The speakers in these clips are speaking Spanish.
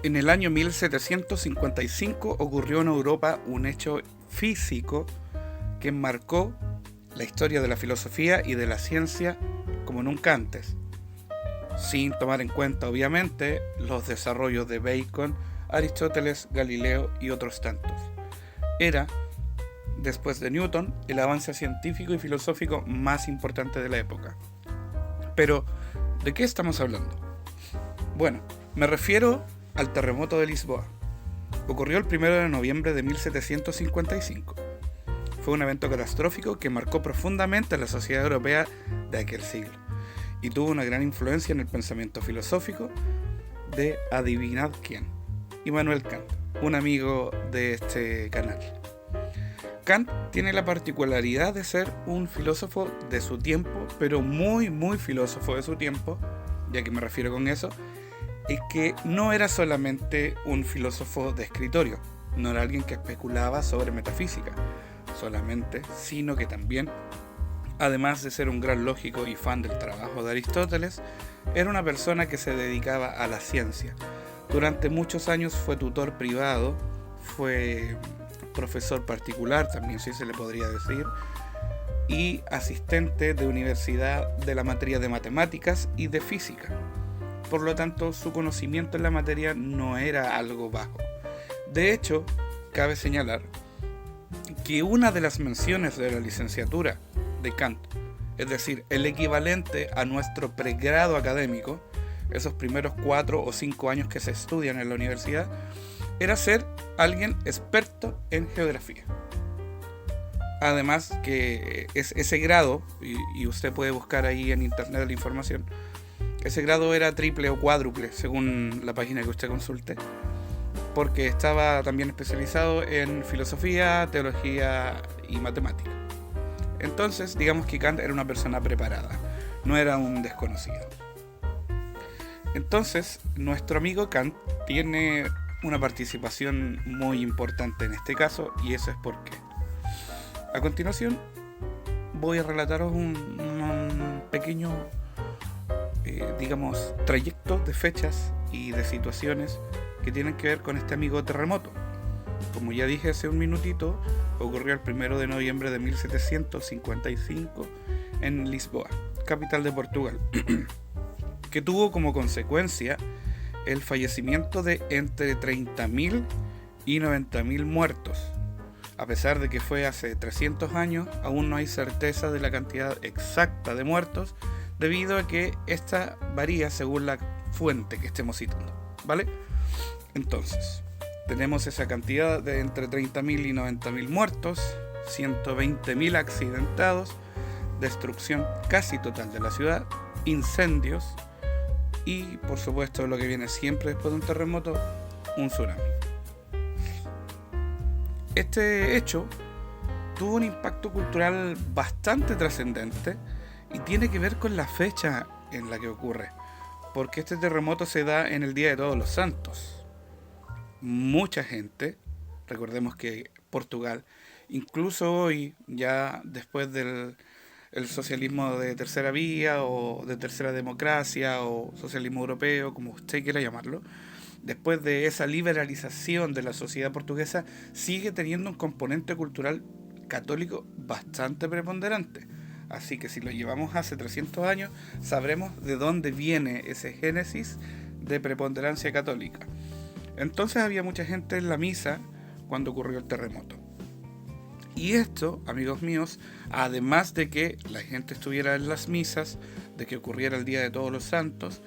En el año 1755 ocurrió en Europa un hecho físico que marcó la historia de la filosofía y de la ciencia como nunca antes, sin tomar en cuenta obviamente los desarrollos de Bacon, Aristóteles, Galileo y otros tantos. Era, después de Newton, el avance científico y filosófico más importante de la época. Pero, ¿de qué estamos hablando? Bueno, me refiero al terremoto de Lisboa. Ocurrió el 1 de noviembre de 1755. Fue un evento catastrófico que marcó profundamente a la sociedad europea de aquel siglo y tuvo una gran influencia en el pensamiento filosófico de adivinad quién, Immanuel Kant, un amigo de este canal. Kant tiene la particularidad de ser un filósofo de su tiempo, pero muy filósofo de su tiempo. Ya que me refiero con eso, es que no era solamente un filósofo de escritorio, no era alguien que especulaba sobre metafísica solamente, sino que también, además de ser un gran lógico y fan del trabajo de Aristóteles, era una persona que se dedicaba a la ciencia. Durante muchos años fue tutor privado, fue profesor particular, también sí se le podría decir, y asistente de universidad de la materia de matemáticas y de física. Por lo tanto, su conocimiento en la materia no era algo bajo. De hecho, cabe señalar que una de las menciones de la licenciatura de Kant, es decir, el equivalente a nuestro pregrado académico, esos primeros 4 o 5 años que se estudian en la universidad, era ser alguien experto en geografía. Además que ese grado, y usted puede buscar ahí en internet la información, ese grado era triple o cuádruple según la página que usted consulte, porque estaba también especializado en filosofía, teología y matemática. Entonces, digamos que Kant era una persona preparada, no era un desconocido. Entonces, nuestro amigo Kant tiene una participación muy importante en este caso, y eso es por qué. A continuación, voy a relataros un pequeño, digamos, trayecto de fechas y de situaciones que tienen que ver con este amigo terremoto. Como ya dije hace un minutito, ocurrió el 1 de noviembre de 1755 en Lisboa, capital de Portugal, que tuvo como consecuencia el fallecimiento de entre 30.000 y 90.000 muertos. A pesar de que fue hace 300 años, aún no hay certeza de la cantidad exacta de muertos, debido a que esta varía según la fuente que estemos citando, ¿vale? Entonces, tenemos esa cantidad de entre 30.000 y 90.000 muertos, 120.000 accidentados, destrucción casi total de la ciudad, incendios y, por supuesto, lo que viene siempre después de un terremoto, un tsunami. Este hecho tuvo un impacto cultural bastante trascendente y tiene que ver con la fecha en la que ocurre, porque este terremoto se da en el Día de Todos los Santos. Mucha gente, recordemos que Portugal, incluso hoy, ya después del el socialismo de tercera vía o de tercera democracia o socialismo europeo, como usted quiera llamarlo, después de esa liberalización de la sociedad portuguesa, sigue teniendo un componente cultural católico bastante preponderante. Así que si lo llevamos hace 300 años, sabremos de dónde viene ese génesis de preponderancia católica. Entonces había mucha gente en la misa cuando ocurrió el terremoto. Y esto, amigos míos, además de que la gente estuviera en las misas, de que ocurriera el Día de Todos los Santos,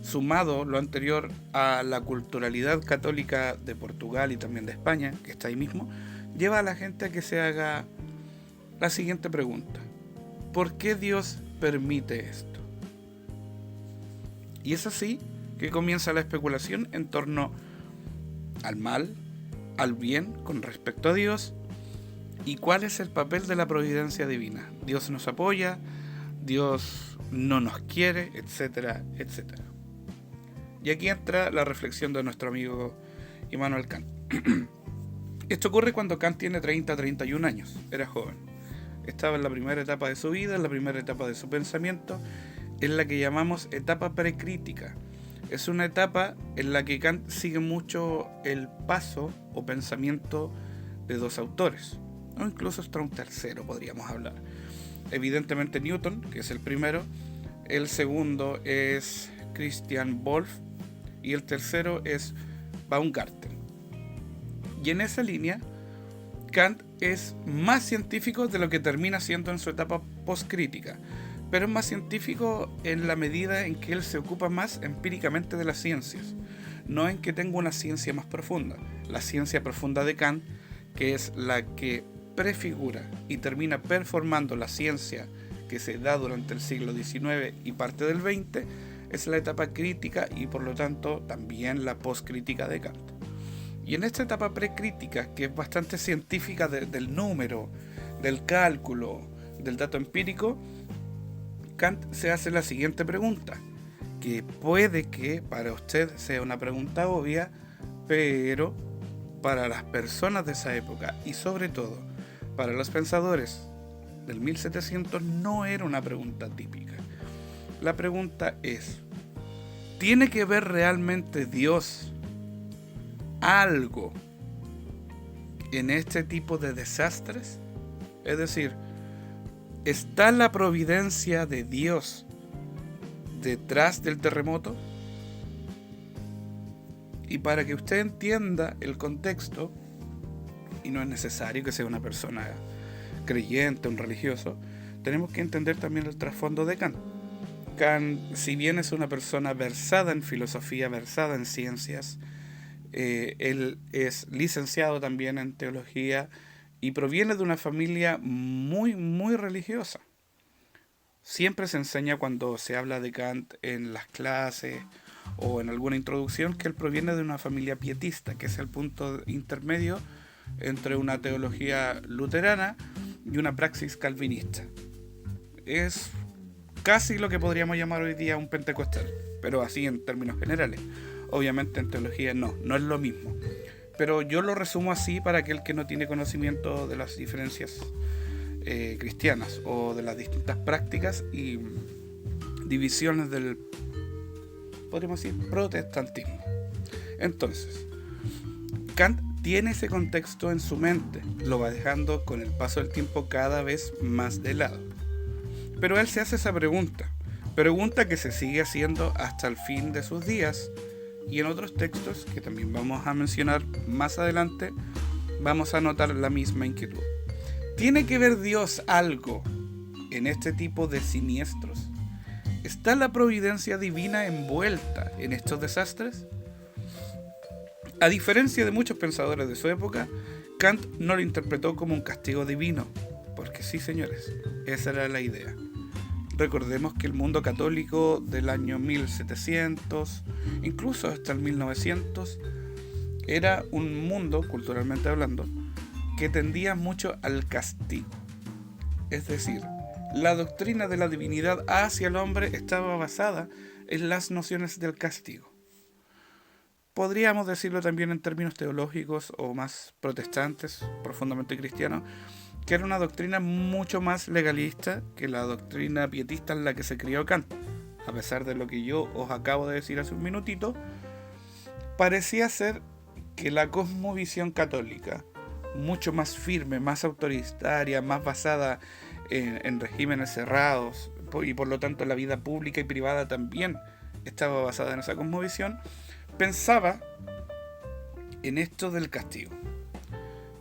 sumado lo anterior a la culturalidad católica de Portugal y también de España, que está ahí mismo, lleva a la gente a que se haga la siguiente pregunta: ¿por qué Dios permite esto? Y es así que comienza la especulación en torno al mal, al bien con respecto a Dios, y cuál es el papel de la providencia divina. Dios nos apoya, Dios no nos quiere, etcétera, etcétera. Y aquí entra la reflexión de nuestro amigo Immanuel Kant. Esto ocurre cuando Kant tiene 30-31 años, era joven. Estaba en la primera etapa de su vida, en la primera etapa de su pensamiento, en la que llamamos etapa precrítica. Es una etapa en la que Kant sigue mucho el paso o pensamiento de dos autores, o incluso hasta un tercero podríamos hablar. Evidentemente Newton, que es el primero, el segundo es Christian Wolff y el tercero es Baumgarten. Y en esa línea, Kant es más científico de lo que termina siendo en su etapa postcrítica, pero es más científico en la medida en que él se ocupa más empíricamente de las ciencias, no en que tenga una ciencia más profunda. La ciencia profunda de Kant, que es la que prefigura y termina performando la ciencia que se da durante el siglo XIX y parte del XX, es la etapa crítica y por lo tanto también la postcrítica de Kant. Y en esta etapa precrítica, que es bastante científica del número, del cálculo, del dato empírico, Kant se hace la siguiente pregunta, que puede que para usted sea una pregunta obvia, pero para las personas de esa época y sobre todo para los pensadores del 1700 no era una pregunta típica. La pregunta es, ¿tiene que ver realmente Dios algo en este tipo de desastres? Es decir, ¿está la providencia de Dios detrás del terremoto? Y para que usted entienda el contexto, y no es necesario que sea una persona creyente, un religioso, tenemos que entender también el trasfondo de Kant. Kant, si bien es una persona versada en filosofía, versada en ciencias, él es licenciado también en teología y proviene de una familia muy, muy religiosa. Siempre se enseña cuando se habla de Kant en las clases o en alguna introducción que él proviene de una familia pietista, que es el punto intermedio entre una teología luterana y una praxis calvinista. Es casi lo que podríamos llamar hoy día un pentecostal, pero así en términos generales. Obviamente en teología no es lo mismo. Pero yo lo resumo así para aquel que no tiene conocimiento de las diferencias cristianas o de las distintas prácticas y divisiones del, podríamos decir, protestantismo. Entonces, Kant tiene ese contexto en su mente, lo va dejando con el paso del tiempo cada vez más de lado. Pero él se hace esa pregunta que se sigue haciendo hasta el fin de sus días, y en otros textos que también vamos a mencionar más adelante, vamos a notar la misma inquietud. ¿Tiene que ver Dios algo en este tipo de siniestros? ¿Está la providencia divina envuelta en estos desastres? A diferencia de muchos pensadores de su época, Kant no lo interpretó como un castigo divino, porque sí, señores, esa era la idea. Recordemos que el mundo católico del año 1700, incluso hasta el 1900, era un mundo, culturalmente hablando, que tendía mucho al castigo. Es decir, la doctrina de la divinidad hacia el hombre estaba basada en las nociones del castigo. Podríamos decirlo también en términos teológicos o más protestantes, profundamente cristianos, que era una doctrina mucho más legalista que la doctrina pietista en la que se crió Kant. A pesar de lo que yo os acabo de decir hace un minutito, parecía ser que la cosmovisión católica, mucho más firme, más autoritaria, más basada en regímenes cerrados, y por lo tanto la vida pública y privada también estaba basada en esa cosmovisión, pensaba en esto del castigo.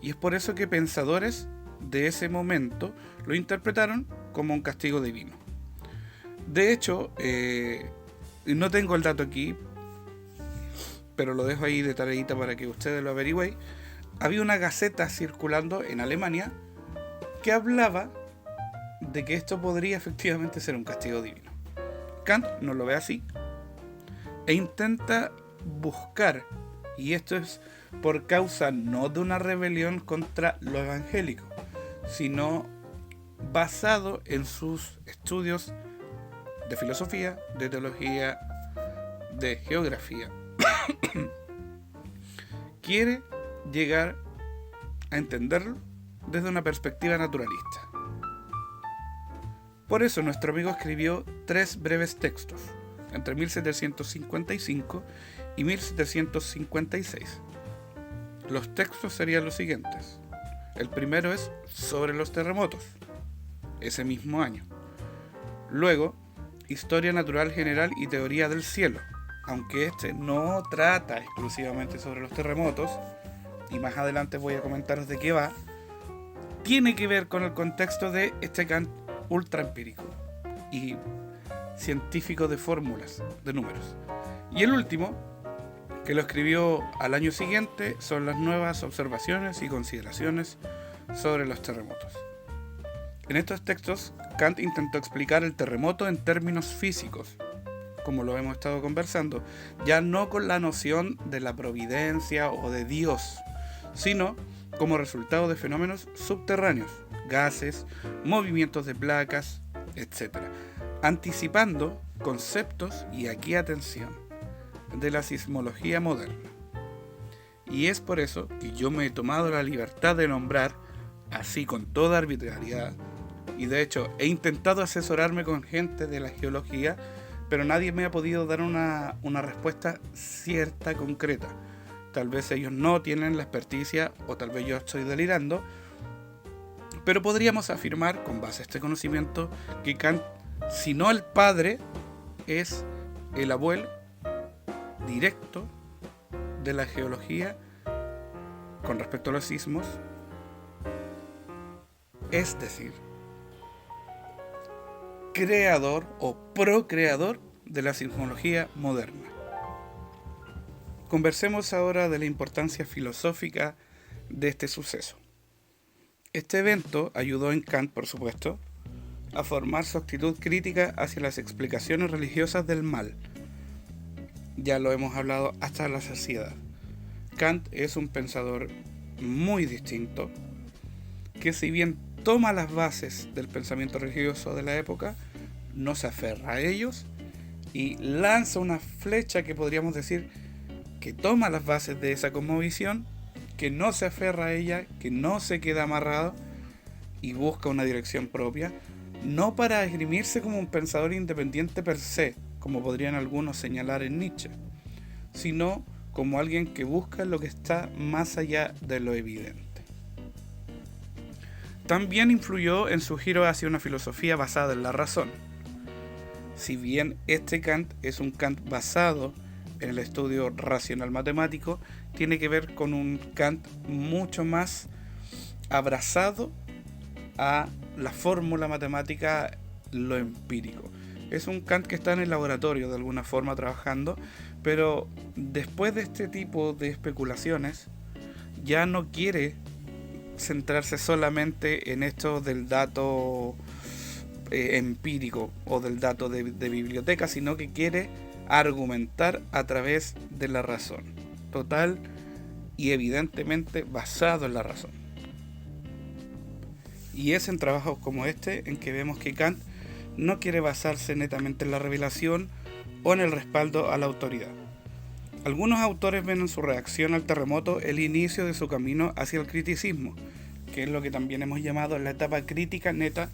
Y es por eso que pensadores de ese momento lo interpretaron como un castigo divino. De hecho, no tengo el dato aquí, pero lo dejo ahí de tareita para que ustedes lo averigüen. Había una gaceta circulando en Alemania que hablaba de que esto podría efectivamente ser un castigo divino. Kant no lo ve así e intenta buscar, y esto es por causa no de una rebelión contra lo evangélico, sino basado en sus estudios de filosofía, de teología, de geografía. Quiere llegar a entenderlo desde una perspectiva naturalista. Por eso nuestro amigo escribió 3 breves textos. entre 1755 y 1756. Los textos serían los siguientes. El primero es sobre los terremotos, ese mismo año. Luego, Historia Natural General y Teoría del Cielo, aunque este no trata exclusivamente sobre los terremotos, y más adelante voy a comentaros de qué va, tiene que ver con el contexto de este Kant ultra empírico y científico de fórmulas, de números. Y el último, que lo escribió al año siguiente, son las nuevas observaciones y consideraciones sobre los terremotos. En estos textos, Kant intentó explicar el terremoto en términos físicos, como lo hemos estado conversando, ya no con la noción de la providencia o de Dios, sino como resultado de fenómenos subterráneos, gases, movimientos de placas, etc., anticipando conceptos, y aquí atención, de la sismología moderna. Y es por eso que yo me he tomado la libertad de nombrar, así con toda arbitrariedad, y de hecho he intentado asesorarme con gente de la geología, pero nadie me ha podido dar una respuesta cierta, concreta. Tal vez ellos no tienen la experticia, o tal vez yo estoy delirando, pero podríamos afirmar, con base a este conocimiento, que Kant, si no el padre, es el abuelo directo de la geología con respecto a los sismos, es decir, creador o procreador de la sismología moderna. Conversemos ahora de la importancia filosófica de este suceso. Este evento ayudó en Kant, por supuesto, a formar su actitud crítica hacia las explicaciones religiosas del mal. Ya lo hemos hablado hasta la saciedad. Kant es un pensador muy distinto, que si bien toma las bases del pensamiento religioso de la época, no se aferra a ellos y lanza una flecha que podríamos decir que toma las bases de esa cosmovisión, que no se aferra a ella, que no se queda amarrado y busca una dirección propia, no para esgrimirse como un pensador independiente per se, como podrían algunos señalar en Nietzsche, sino como alguien que busca lo que está más allá de lo evidente. También influyó en su giro hacia una filosofía basada en la razón. Si bien este Kant es un Kant basado en el estudio racional matemático, tiene que ver con un Kant mucho más abrazado a la fórmula matemática, lo empírico. Es un Kant que está en el laboratorio de alguna forma trabajando, pero después de este tipo de especulaciones ya no quiere centrarse solamente en esto del dato empírico o del dato de biblioteca, sino que quiere argumentar a través de la razón, total y evidentemente basado en la razón. Y es en trabajos como este en que vemos que Kant no quiere basarse netamente en la revelación o en el respaldo a la autoridad. Algunos autores ven en su reacción al terremoto el inicio de su camino hacia el criticismo, que es lo que también hemos llamado la etapa crítica neta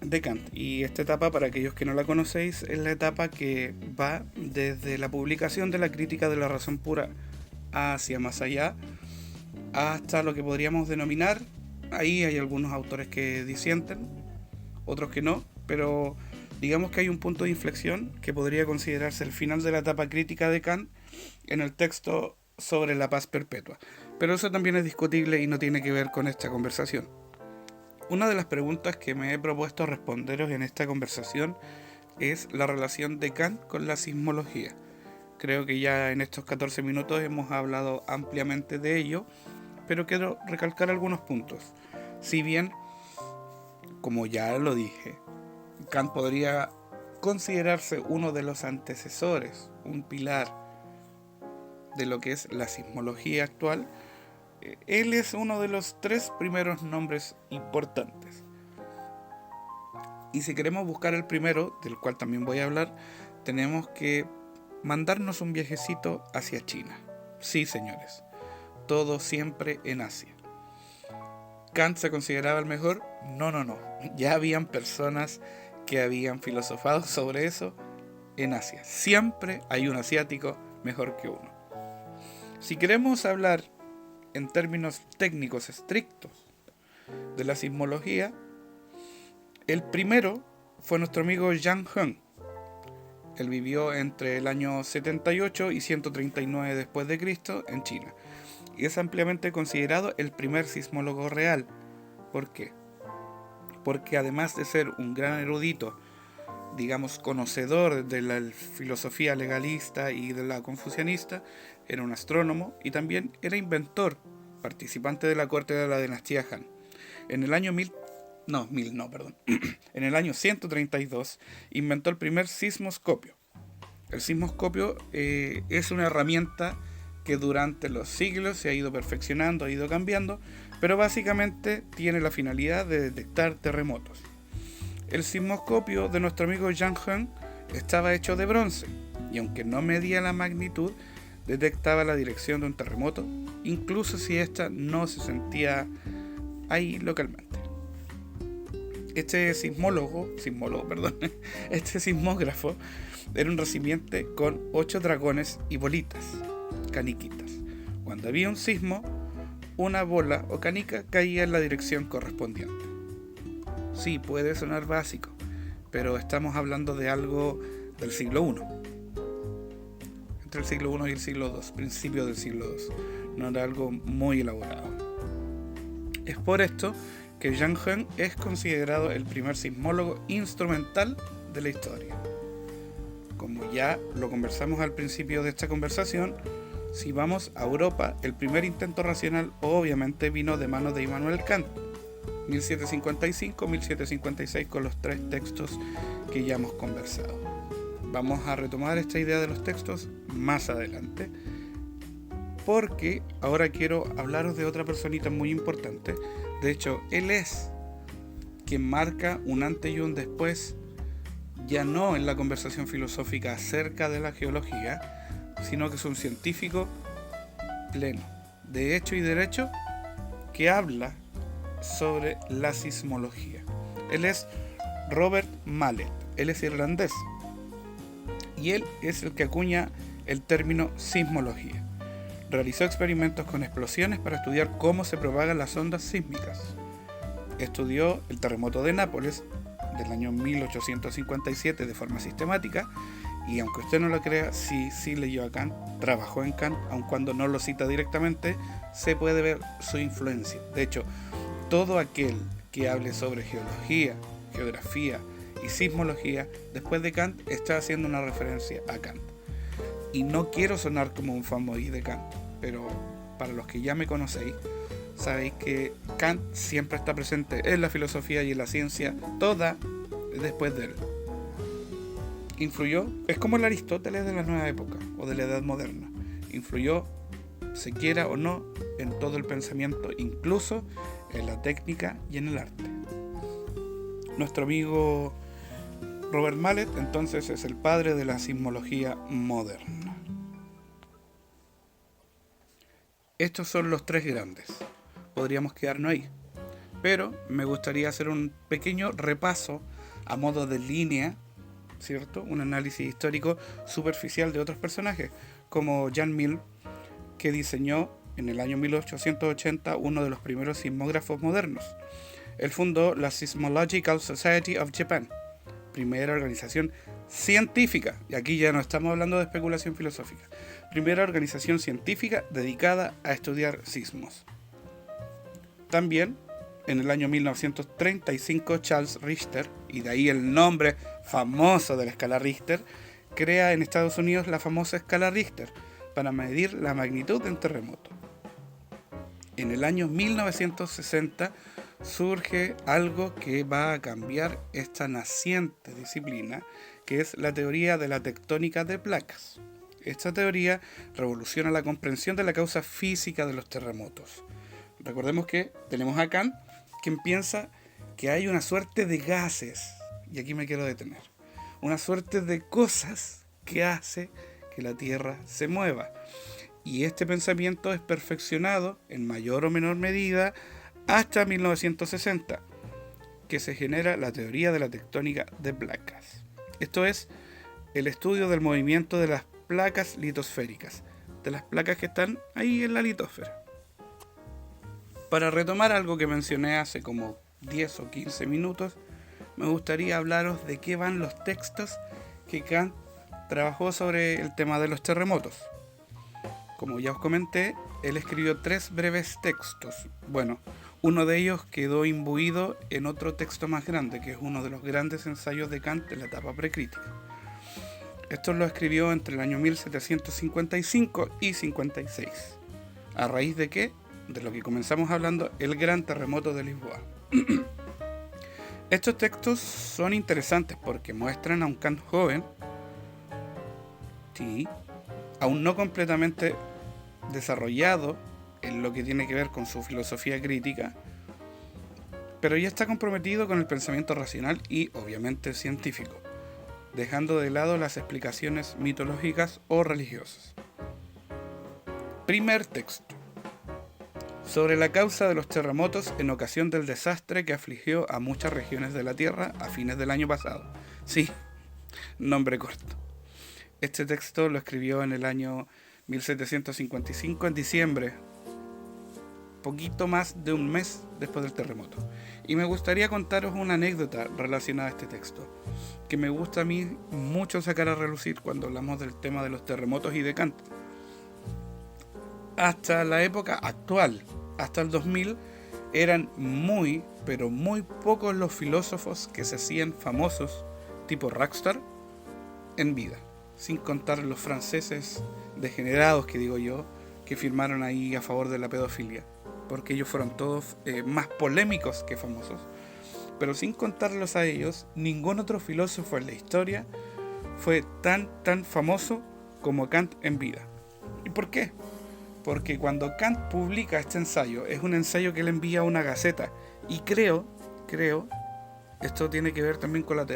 de Kant. Y esta etapa, para aquellos que no la conocéis, es la etapa que va desde la publicación de la Crítica de la Razón Pura hacia más allá, hasta lo que podríamos denominar, ahí hay algunos autores que disienten, otros que no, pero digamos que hay un punto de inflexión que podría considerarse el final de la etapa crítica de Kant en el texto sobre la paz perpetua. Pero eso también es discutible y no tiene que ver con esta conversación. Una de las preguntas que me he propuesto responderos en esta conversación es la relación de Kant con la sismología. Creo que ya en estos 14 minutos hemos hablado ampliamente de ello, pero quiero recalcar algunos puntos. Si bien, como ya lo dije, Kant podría considerarse uno de los antecesores, un pilar de lo que es la sismología actual, él es uno de los 3 primeros nombres importantes. Y si queremos buscar el primero, del cual también voy a hablar, tenemos que mandarnos un viajecito hacia China. Sí, señores, todo siempre en Asia. ¿Kant se consideraba el mejor? No. Ya habían personas que habían filosofado sobre eso en Asia. Siempre hay un asiático mejor que uno. Si queremos hablar en términos técnicos estrictos de la sismología, el primero fue nuestro amigo Yang Heng. Él vivió entre el año 78 y 139 después de Cristo en China y es ampliamente considerado el primer sismólogo real. ¿Por qué? Porque además de ser un gran erudito, digamos conocedor de la filosofía legalista y de la confucianista, era un astrónomo y también era inventor, participante de la corte de la dinastía Han. En el año en el año 132 inventó el primer sismoscopio. El sismoscopio es una herramienta que durante los siglos se ha ido perfeccionando, ha ido cambiando, pero básicamente tiene la finalidad de detectar terremotos. El sismoscopio de nuestro amigo Yang Heng estaba hecho de bronce y aunque no medía la magnitud, detectaba la dirección de un terremoto, incluso si ésta no se sentía ahí localmente. Este sismógrafo era un recipiente con 8 dragones y bolitas, caniquitas. Cuando había un sismo, una bola o canica caía en la dirección correspondiente. Sí, puede sonar básico, pero estamos hablando de algo del siglo I. Entre el siglo I y el siglo II, principios del siglo II. No era algo muy elaborado. Es por esto que Yang Heng es considerado el primer sismólogo instrumental de la historia. Como ya lo conversamos al principio de esta conversación, si vamos a Europa, el primer intento racional obviamente vino de manos de Immanuel Kant, 1755-1756, con los 3 textos que ya hemos conversado. Vamos a retomar esta idea de los textos más adelante, porque ahora quiero hablaros de otra personita muy importante. De hecho, él es quien marca un antes y un después, ya no en la conversación filosófica acerca de la geología, sino que es un científico pleno, de hecho y derecho, que habla sobre la sismología. Él es Robert Mallet, él es irlandés, y él es el que acuña el término sismología. Realizó experimentos con explosiones para estudiar cómo se propagan las ondas sísmicas. Estudió el terremoto de Nápoles del año 1857 de forma sistemática y aunque usted no lo crea, sí leyó a Kant, trabajó en Kant, aun cuando no lo cita directamente, se puede ver su influencia. De hecho, todo aquel que hable sobre geología, geografía y sismología después de Kant está haciendo una referencia a Kant. Y no quiero sonar como un fanboy de Kant, pero para los que ya me conocéis, sabéis que Kant siempre está presente en la filosofía y en la ciencia, toda después de él. Influyó, es como el Aristóteles de la nueva época o de la edad moderna. Influyó, se quiera o no, en todo el pensamiento, incluso en la técnica y en el arte. Nuestro amigo Robert Mallet entonces es el padre de la sismología moderna. Estos son los 3 grandes. Podríamos quedarnos ahí, pero me gustaría hacer un pequeño repaso a modo de línea, ¿cierto? Un análisis histórico superficial de otros personajes, como Jan Mills, que diseñó en el año 1880 uno de los primeros sismógrafos modernos. Él fundó la Seismological Society of Japan, primera organización científica, y aquí ya no estamos hablando de especulación filosófica, primera organización científica dedicada a estudiar sismos. También, en el año 1935, Charles Richter, y de ahí el nombre famoso de la escala Richter, crea en Estados Unidos la famosa escala Richter para medir la magnitud de un terremoto. En el año 1960 surge algo que va a cambiar esta naciente disciplina, que es la teoría de la tectónica de placas. Esta teoría revoluciona la comprensión de la causa física de los terremotos. Recordemos que tenemos a Kant, quien piensa que hay una suerte de gases, y aquí me quiero detener, una suerte de cosas que hace que la Tierra se mueva. Y este pensamiento es perfeccionado en mayor o menor medida hasta 1960, que se genera la teoría de la tectónica de placas. Esto es el estudio del movimiento de las placas litosféricas, de las placas que están ahí en la litosfera. Para retomar algo que mencioné hace como 10 o 15 minutos, me gustaría hablaros de qué van los textos que Kant trabajó sobre el tema de los terremotos. Como ya os comenté, él escribió 3 breves textos. Bueno, uno de ellos quedó imbuido en otro texto más grande, que es uno de los grandes ensayos de Kant en la etapa precrítica. Esto lo escribió entre el año 1755 y 56. ¿A raíz de qué? De lo que comenzamos hablando, el gran terremoto de Lisboa. Estos textos son interesantes porque muestran a un Kant joven, sí, aún no completamente desarrollado en lo que tiene que ver con su filosofía crítica, pero ya está comprometido con el pensamiento racional y obviamente científico, dejando de lado las explicaciones mitológicas o religiosas. Primer texto. Sobre la causa de los terremotos en ocasión del desastre que afligió a muchas regiones de la Tierra a fines del año pasado. Sí, nombre corto. Este texto lo escribió en el año 1755, en diciembre, poquito más de un mes después del terremoto. Y me gustaría contaros una anécdota relacionada a este texto, que me gusta a mí mucho sacar a relucir cuando hablamos del tema de los terremotos y de Kant. Hasta la época actual, hasta el 2000, eran muy, pero muy pocos los filósofos que se hacían famosos, tipo rockstar, en vida. Sin contar los franceses degenerados, que digo yo, que firmaron ahí a favor de la pedofilia, porque ellos fueron todos más polémicos que famosos. Pero sin contarlos a ellos, ningún otro filósofo en la historia fue tan famoso como Kant en vida. ¿Y por qué? Porque cuando Kant publica este ensayo, es un ensayo que él envía a una gaceta, y creo, esto tiene que ver también con la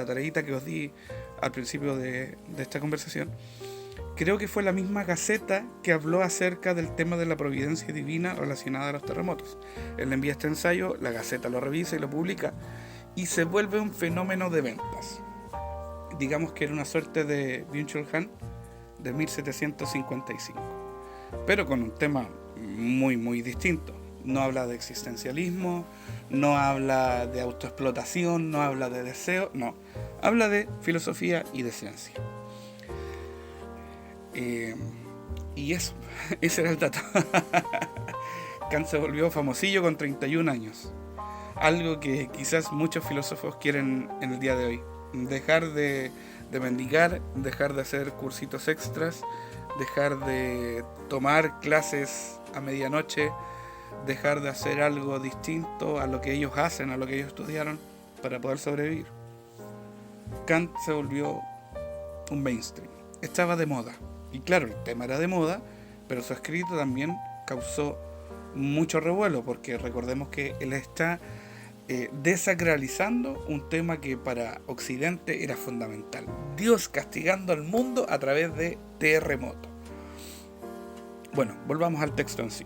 tareita que os di al principio de esta conversación, creo que fue la misma gaceta que habló acerca del tema de la providencia divina relacionada a los terremotos. Él envía este ensayo, la gaceta lo revisa y lo publica, y se vuelve un fenómeno de ventas. Digamos que era una suerte de Byung-Chul Han de 1755. Pero con un tema muy distinto. No habla de existencialismo, no habla de autoexplotación, no habla de deseo, no. Habla de filosofía y de ciencia. Y eso, ese era el dato. Kant se volvió famosillo con 31 años. Algo que quizás muchos filósofos quieren en el día de hoy. Dejar de mendigar, dejar de hacer cursitos extras, dejar de tomar clases a medianoche, dejar de hacer algo distinto a lo que ellos hacen, a lo que ellos estudiaron para poder sobrevivir. Kant se volvió un mainstream, estaba de moda, y claro, el tema era de moda, pero su escrito también causó mucho revuelo, porque recordemos que él está desacralizando un tema que para Occidente era fundamental: Dios castigando al mundo a través de terremotos. Bueno, volvamos al texto en sí.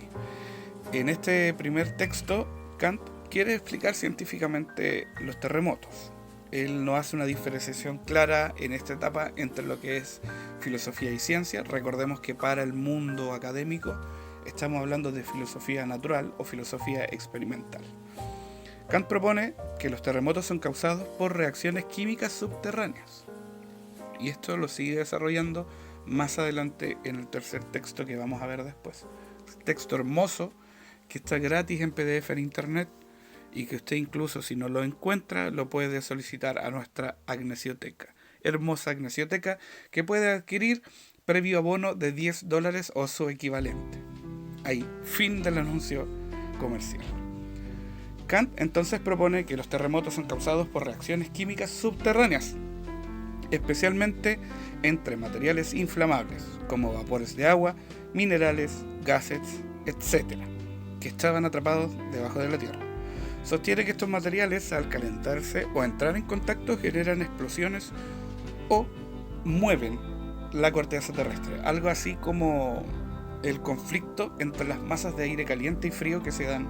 En este primer texto, Kant quiere explicar científicamente los terremotos. Él no hace una diferenciación clara en esta etapa entre lo que es filosofía y ciencia. Recordemos que para el mundo académico estamos hablando de filosofía natural o filosofía experimental. Kant propone que los terremotos son causados por reacciones químicas subterráneas. Y esto lo sigue desarrollando más adelante en el tercer texto que vamos a ver después. Texto hermoso que está gratis en PDF en internet y que usted, incluso si no lo encuentra, lo puede solicitar a nuestra Agnesioteca. Hermosa Agnesioteca que puede adquirir previo abono de $10 o su equivalente. Ahí, fin del anuncio comercial. Kant entonces propone que los terremotos son causados por reacciones químicas subterráneas, especialmente entre materiales inflamables, como vapores de agua, minerales, gases, etc., que estaban atrapados debajo de la Tierra. Sostiene que estos materiales, al calentarse o entrar en contacto, generan explosiones o mueven la corteza terrestre, algo así como el conflicto entre las masas de aire caliente y frío que se dan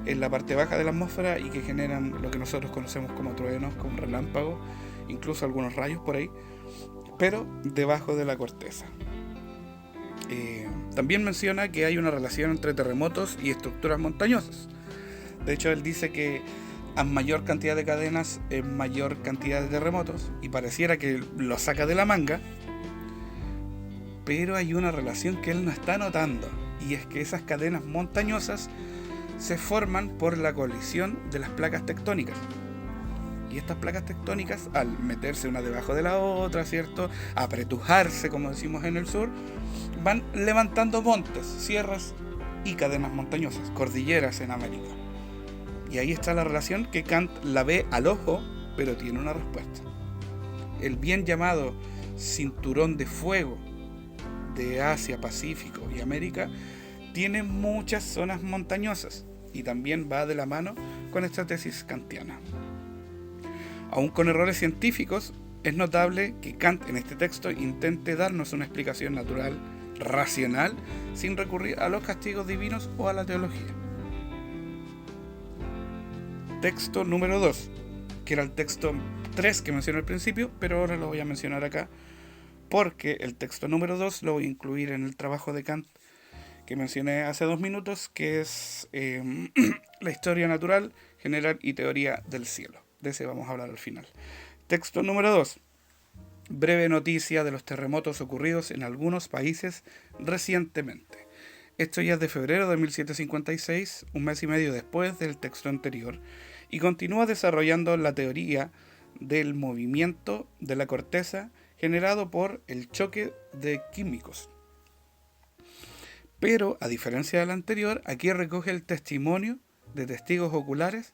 en la parte baja de la atmósfera y que generan lo que nosotros conocemos como truenos, como relámpagos, incluso algunos rayos por ahí. pero debajo de la corteza. También menciona que hay una relación entre terremotos y estructuras montañosas. De hecho, él dice que a mayor cantidad de cadenas es mayor cantidad de terremotos, y pareciera que lo saca de la manga, pero hay una relación que él no está notando, y es que esas cadenas montañosas se forman por la colisión de las placas tectónicas. Y estas placas tectónicas, al meterse una debajo de la otra, ¿cierto?, apretujarse, como decimos en el sur, van levantando montes, sierras y cadenas montañosas, cordilleras en América. Y ahí está la relación que Kant la ve al ojo, pero tiene una respuesta. El bien llamado cinturón de fuego de Asia, Pacífico y América tiene muchas zonas montañosas, y también va de la mano con esta tesis kantiana. Aún con errores científicos, es notable que Kant en este texto intente darnos una explicación natural, racional, sin recurrir a los castigos divinos o a la teología. Texto número 2, que era el texto 3 que mencioné al principio, pero ahora lo voy a mencionar acá, porque el texto número 2 lo voy a incluir en el trabajo de Kant que mencioné hace 2 minutos, que es la historia natural, general y teoría del cielo. De ese vamos a hablar al final. Texto número 2. Breve noticia de los terremotos ocurridos en algunos países recientemente. Esto ya es de febrero de 1756, un mes y medio después del texto anterior, y continúa desarrollando la teoría del movimiento de la corteza generado por el choque de químicos. Pero, a diferencia del anterior, aquí recoge el testimonio de testigos oculares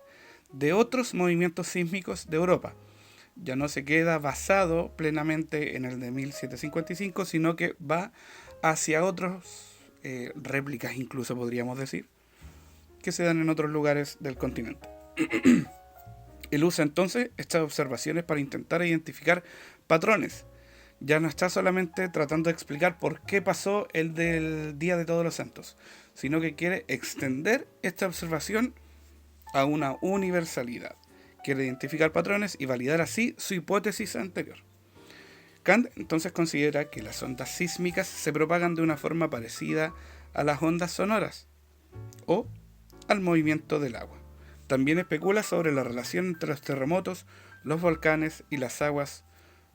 de otros movimientos sísmicos de Europa. Ya no se queda basado plenamente en el de 1755, sino que va hacia otros réplicas, incluso podríamos decir, que se dan en otros lugares del continente. Él usa entonces estas observaciones para intentar identificar patrones. Ya no está solamente tratando de explicar por qué pasó el del Día de Todos los Santos, sino que quiere extender esta observación a una universalidad. Quiere identificar patrones y validar así su hipótesis anterior. Kant entonces considera que las ondas sísmicas se propagan de una forma parecida a las ondas sonoras o al movimiento del agua. También especula sobre la relación entre los terremotos, los volcanes y las aguas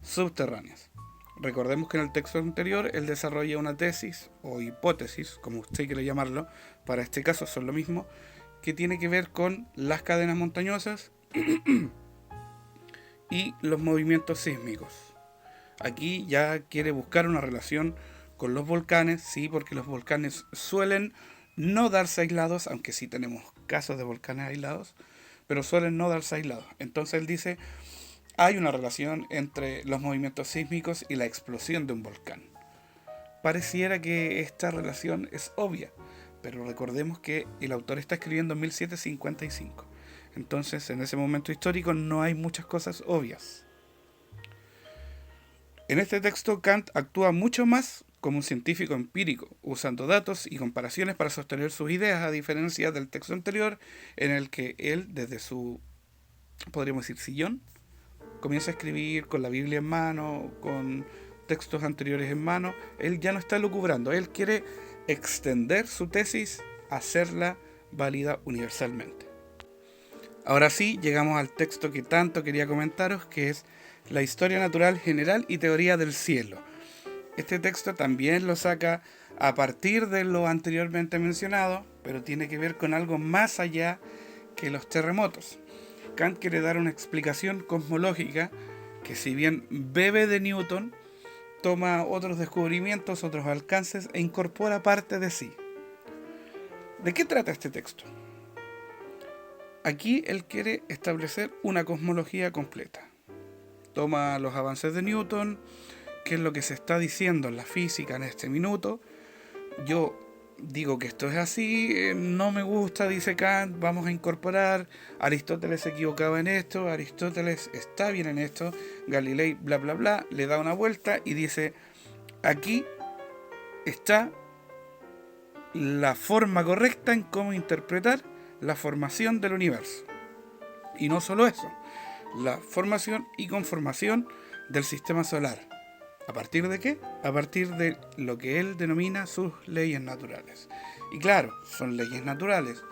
subterráneas. Recordemos que en el texto anterior él desarrolla una tesis o hipótesis, como usted quiere llamarlo, para este caso son lo mismo, que tiene que ver con las cadenas montañosas y los movimientos sísmicos. Aquí ya quiere buscar una relación con los volcanes, sí, porque los volcanes suelen no darse aislados, aunque sí tenemos casos de volcanes aislados, pero suelen no darse aislados. Entonces él dice, hay una relación entre los movimientos sísmicos y la explosión de un volcán. Pareciera que esta relación es obvia, pero recordemos que el autor está escribiendo en 1755. Entonces, en ese momento histórico no hay muchas cosas obvias. En este texto, Kant actúa mucho más como un científico empírico, usando datos y comparaciones para sostener sus ideas, a diferencia del texto anterior, en el que él, desde su, podríamos decir, sillón, comienza a escribir con la Biblia en mano, con textos anteriores en mano. Él ya no está lucubrando, él quiere extender su tesis, hacerla válida universalmente. Ahora sí, llegamos al texto que tanto quería comentaros, que es la historia natural general y teoría del cielo. Este texto también lo saca a partir de lo anteriormente mencionado, pero tiene que ver con algo más allá que los terremotos. Kant quiere dar una explicación cosmológica que, si bien bebe de Newton, toma otros descubrimientos, otros alcances e incorpora parte de sí. ¿De qué trata este texto? Aquí él quiere establecer una cosmología completa. Toma los avances de Newton, qué es lo que se está diciendo en la física en este minuto. Yo digo que esto es así, no me gusta, dice Kant, vamos a incorporar, Aristóteles se equivocaba en esto, Aristóteles está bien en esto, Galilei bla bla bla, le da una vuelta y dice, aquí está la forma correcta en cómo interpretar la formación del universo. Y no solo eso, la formación y conformación del sistema solar. ¿A partir de qué? A partir de lo que él denomina sus leyes naturales. Y claro, son leyes naturales.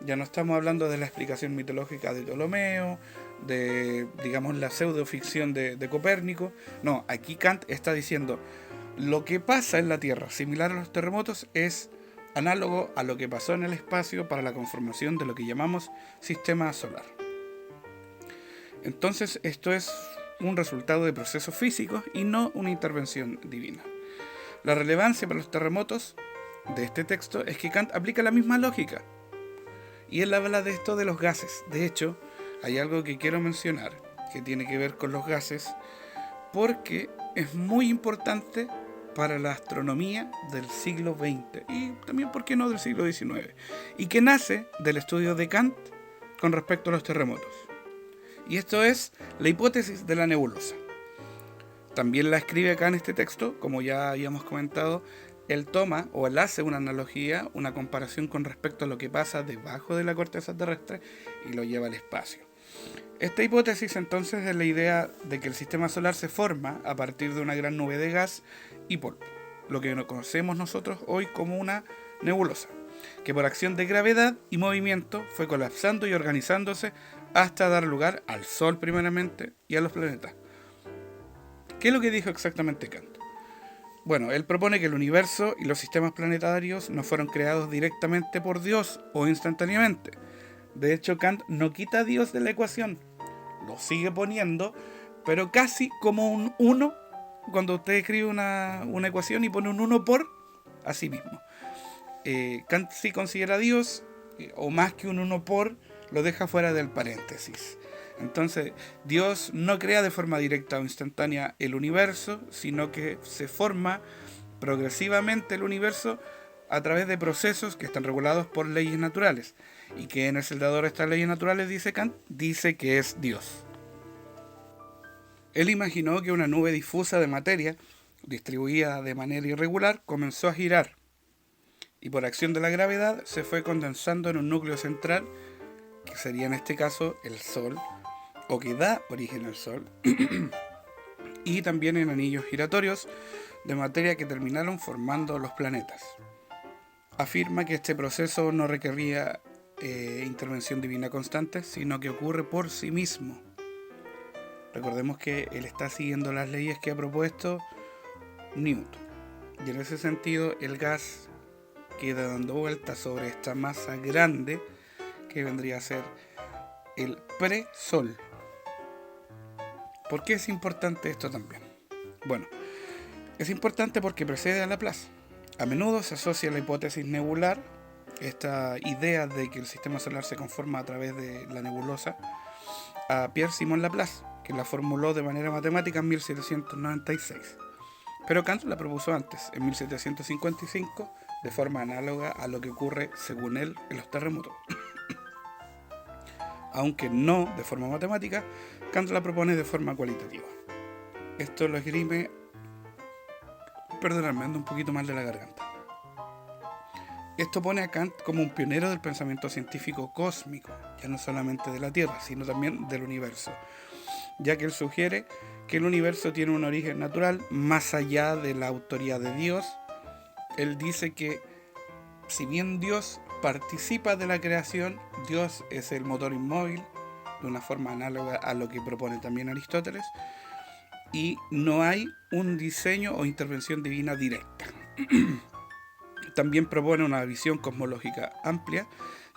Ya no estamos hablando de la explicación mitológica de Ptolomeo, de, digamos, la pseudoficción de Copérnico. No, aquí Kant está diciendo, lo que pasa en la Tierra, similar a los terremotos, es análogo a lo que pasó en el espacio para la conformación de lo que llamamos sistema solar. Entonces, esto es un resultado de procesos físicos y no una intervención divina. La relevancia para los terremotos de este texto es que Kant aplica la misma lógica. Y él habla de esto de los gases. De hecho, hay algo que quiero mencionar que tiene que ver con los gases, porque es muy importante para la astronomía del siglo XX y también, ¿por qué no?, del siglo XIX, y que nace del estudio de Kant con respecto a los terremotos. Y esto es la hipótesis de la nebulosa. También la escribe acá en este texto, como ya habíamos comentado. Él toma o él hace una analogía, una comparación con respecto a lo que pasa debajo de la corteza terrestre y lo lleva al espacio. Esta hipótesis entonces es la idea de que el sistema solar se forma a partir de una gran nube de gas y polvo, lo que conocemos nosotros hoy como una nebulosa, que por acción de gravedad y movimiento fue colapsando y organizándose hasta dar lugar al Sol primeramente y a los planetas. ¿Qué es lo que dijo exactamente Kant? Bueno, él propone que el universo y los sistemas planetarios no fueron creados directamente por Dios o instantáneamente. De hecho, Kant no quita a Dios de la ecuación, lo sigue poniendo, pero casi como un 1, cuando usted escribe una ecuación y pone un 1 por a sí mismo. Kant sí considera a Dios, o más que un 1 por, lo deja fuera del paréntesis. Entonces, Dios no crea de forma directa o instantánea el universo, sino que se forma progresivamente el universo a través de procesos que están regulados por leyes naturales. ¿Y que en el dador de estas leyes naturales, dice Kant? Dice que es Dios. Él imaginó que una nube difusa de materia, distribuida de manera irregular, comenzó a girar, y por acción de la gravedad se fue condensando en un núcleo central, que sería en este caso el Sol, o que da origen al Sol, y también en anillos giratorios de materia que terminaron formando los planetas. Afirma que este proceso no requería intervención divina constante, sino que ocurre por sí mismo. Recordemos que él está siguiendo las leyes que ha propuesto Newton, y en ese sentido el gas queda dando vueltas sobre esta masa grande que vendría a ser el pre-Sol. ¿Por qué es importante esto también? Bueno, es importante porque precede a Laplace. A menudo se asocia la hipótesis nebular, esta idea de que el sistema solar se conforma a través de la nebulosa, a Pierre-Simon Laplace, que la formuló de manera matemática en 1796. Pero Kant la propuso antes, en 1755, de forma análoga a lo que ocurre, según él, en los terremotos. Aunque no de forma matemática, Kant la propone de forma cualitativa. Esto lo esgrime... Perdonadme, ando un poquito mal de la garganta. Esto pone a Kant como un pionero del pensamiento científico cósmico, ya no solamente de la Tierra, sino también del universo, ya que él sugiere que el universo tiene un origen natural más allá de la autoridad de Dios. Él dice que si bien Dios participa de la creación, Dios es el motor inmóvil, de una forma análoga a lo que propone también Aristóteles, y no hay un diseño o intervención divina directa. También propone una visión cosmológica amplia,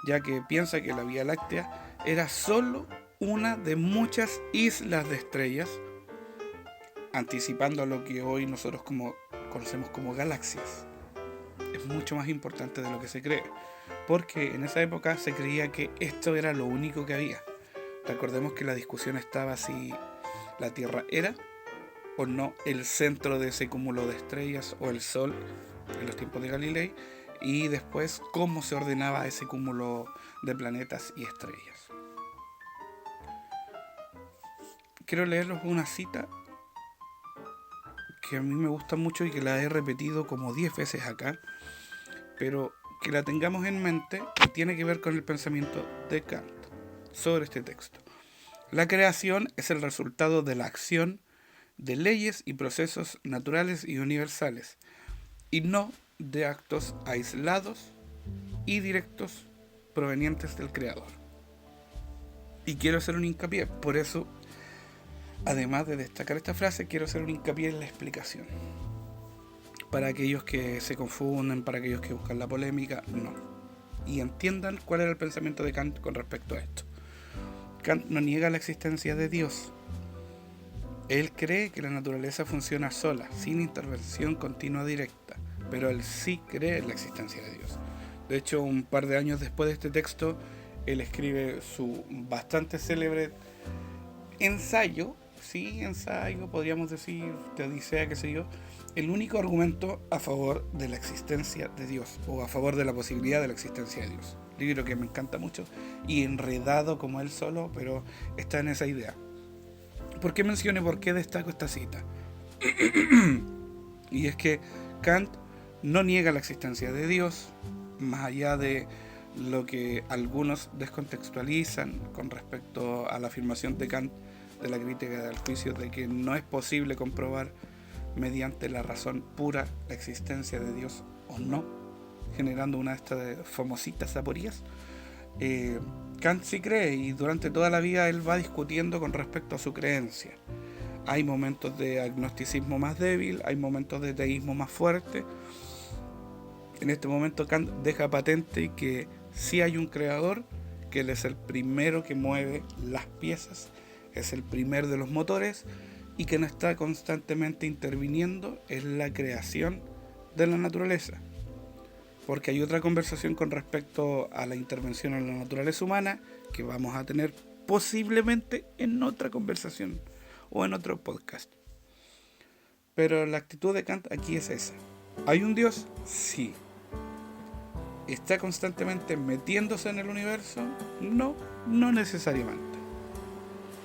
ya que piensa que la Vía Láctea era solo una de muchas islas de estrellas, anticipando a lo que hoy nosotros conocemos como galaxias. Es mucho más importante de lo que se cree, porque en esa época se creía que esto era lo único que había. Recordemos que la discusión estaba si la Tierra era o no el centro de ese cúmulo de estrellas, o el Sol en los tiempos de Galilei, y después cómo se ordenaba ese cúmulo de planetas y estrellas. Quiero leerles una cita que a mí me gusta mucho y que la he repetido como 10 veces acá, pero que la tengamos en mente, y tiene que ver con el pensamiento de Kant sobre este texto. La creación es el resultado de la acción de leyes y procesos naturales y universales, y no de actos aislados y directos provenientes del Creador. Y quiero hacer un hincapié, por eso, además de destacar esta frase, quiero hacer un hincapié en la explicación. Para aquellos que se confunden, para aquellos que buscan la polémica, no. Y entiendan cuál era el pensamiento de Kant con respecto a esto. Kant no niega la existencia de Dios. Él cree que la naturaleza funciona sola, sin intervención continua directa, pero él sí cree en la existencia de Dios. De hecho, un par de años después de este texto, él escribe su bastante célebre ensayo, podríamos decir, de Odisea, qué sé yo, el único argumento a favor de la existencia de Dios, o a favor de la posibilidad de la existencia de Dios. Libro que me encanta mucho y enredado como él solo, pero está en esa idea. ¿Por qué menciono y por qué destaco esta cita? Y es que Kant no niega la existencia de Dios, más allá de lo que algunos descontextualizan con respecto a la afirmación de Kant de la crítica del juicio de que no es posible comprobar mediante la razón pura la existencia de Dios o no, generando una de estas famositas aporías. Kant sí cree, y durante toda la vida él va discutiendo con respecto a su creencia. Hay momentos de agnosticismo más débil, hay momentos de teísmo más fuerte. En este momento Kant deja patente que sí hay un creador, que él es el primero que mueve las piezas, es el primer de los motores, y que no está constantemente interviniendo en la creación de la naturaleza. Porque hay otra conversación con respecto a la intervención en la naturaleza humana que vamos a tener posiblemente en otra conversación o en otro podcast. Pero la actitud de Kant aquí es esa. ¿Hay un Dios? Sí. ¿Está constantemente metiéndose en el universo? No, no necesariamente.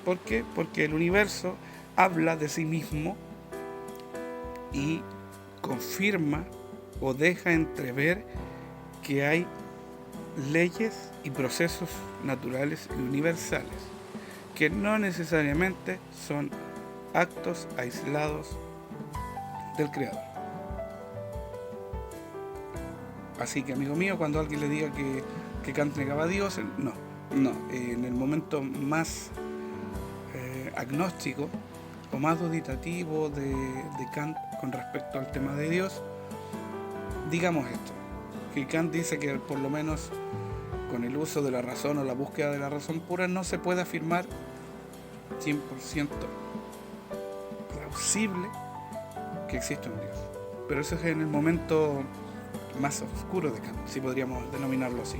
¿Por qué? Porque el universo habla de sí mismo y confirma o deja entrever que hay leyes y procesos naturales y universales que no necesariamente son actos aislados del Creador. Así que, amigo mío, cuando alguien le diga que Kant negaba a Dios, no, en el momento más agnóstico o más duditativo de Kant con respecto al tema de Dios, digamos esto, que Kant dice que por lo menos con el uso de la razón o la búsqueda de la razón pura no se puede afirmar 100% plausible que existe un Dios. Pero eso es en el momento más oscuro de Kant, si podríamos denominarlo así.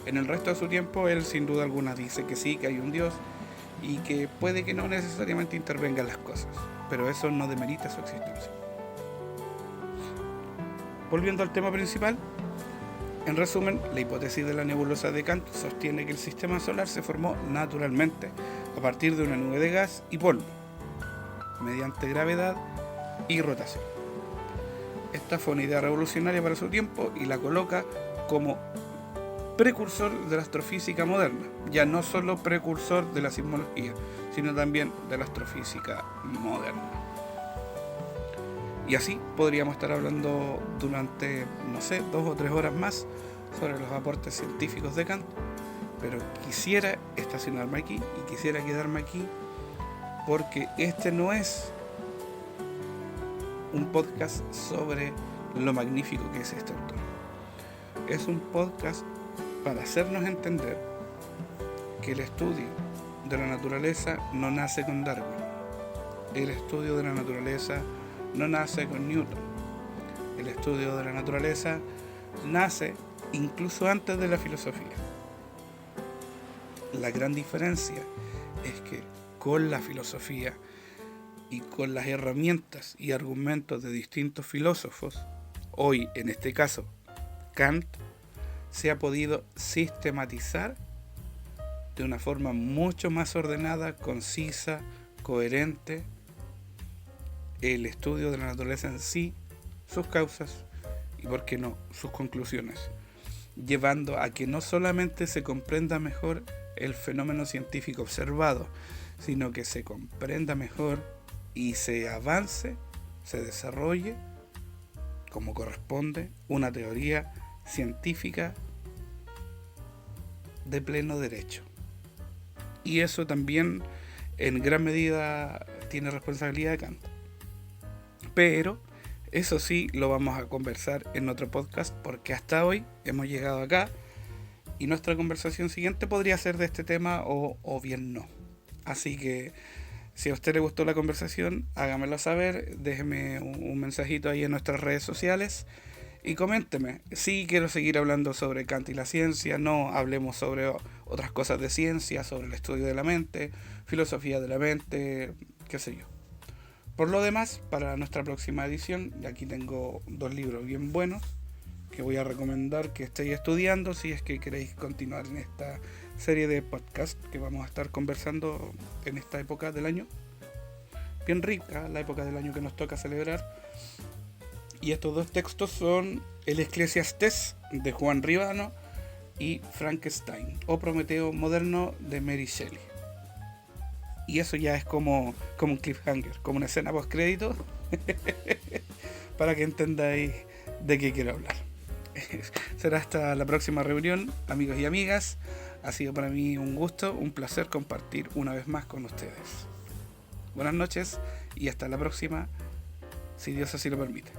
En el resto de su tiempo, él sin duda alguna dice que sí, que hay un Dios y que puede que no necesariamente intervenga en las cosas, pero eso no demerita su existencia. Volviendo al tema principal, en resumen, la hipótesis de la nebulosa de Kant sostiene que el sistema solar se formó naturalmente a partir de una nube de gas y polvo, mediante gravedad y rotación. Esta fue una idea revolucionaria para su tiempo y la coloca como precursor de la astrofísica moderna, ya no solo precursor de la sismología, sino también de la astrofísica moderna. Y así podríamos estar hablando durante, 2 o 3 horas más sobre los aportes científicos de Kant, pero quisiera estacionarme aquí y quisiera quedarme aquí porque este no es un podcast sobre lo magnífico que es este autor. Es un podcast para hacernos entender que el estudio de la naturaleza no nace con Darwin. El estudio de la naturaleza no nace con Newton. El estudio de la naturaleza nace incluso antes de la filosofía. La gran diferencia es que con la filosofía y con las herramientas y argumentos de distintos filósofos, hoy en este caso Kant, se ha podido sistematizar de una forma mucho más ordenada, concisa, coherente, el estudio de la naturaleza en sí, sus causas y, por qué no, sus conclusiones, llevando a que no solamente se comprenda mejor el fenómeno científico observado, sino que se comprenda mejor y se avance, se desarrolle como corresponde una teoría científica de pleno derecho. Y eso también en gran medida tiene responsabilidad de Kant. Pero eso sí lo vamos a conversar en otro podcast, porque hasta hoy hemos llegado acá y nuestra conversación siguiente podría ser de este tema o bien no. Así que si a usted le gustó la conversación, hágamelo saber, déjeme un mensajito ahí en nuestras redes sociales y coménteme. Sí, quiero seguir hablando sobre Kant y la ciencia, no hablemos sobre otras cosas de ciencia, sobre el estudio de la mente, filosofía de la mente, qué sé yo. Por lo demás, para nuestra próxima edición, y aquí tengo 2 libros bien buenos que voy a recomendar que estéis estudiando si es que queréis continuar en esta serie de podcast que vamos a estar conversando en esta época del año. Bien rica la época del año que nos toca celebrar. Y estos 2 textos son El Eclesiastés de Juan Ribano y Frankenstein o Prometeo moderno de Mary Shelley. Y eso ya es como un cliffhanger, como una escena post crédito para que entendáis de qué quiero hablar. Será hasta la próxima reunión, amigos y amigas. Ha sido para mí un gusto, un placer compartir una vez más con ustedes. Buenas noches y hasta la próxima, si Dios así lo permite.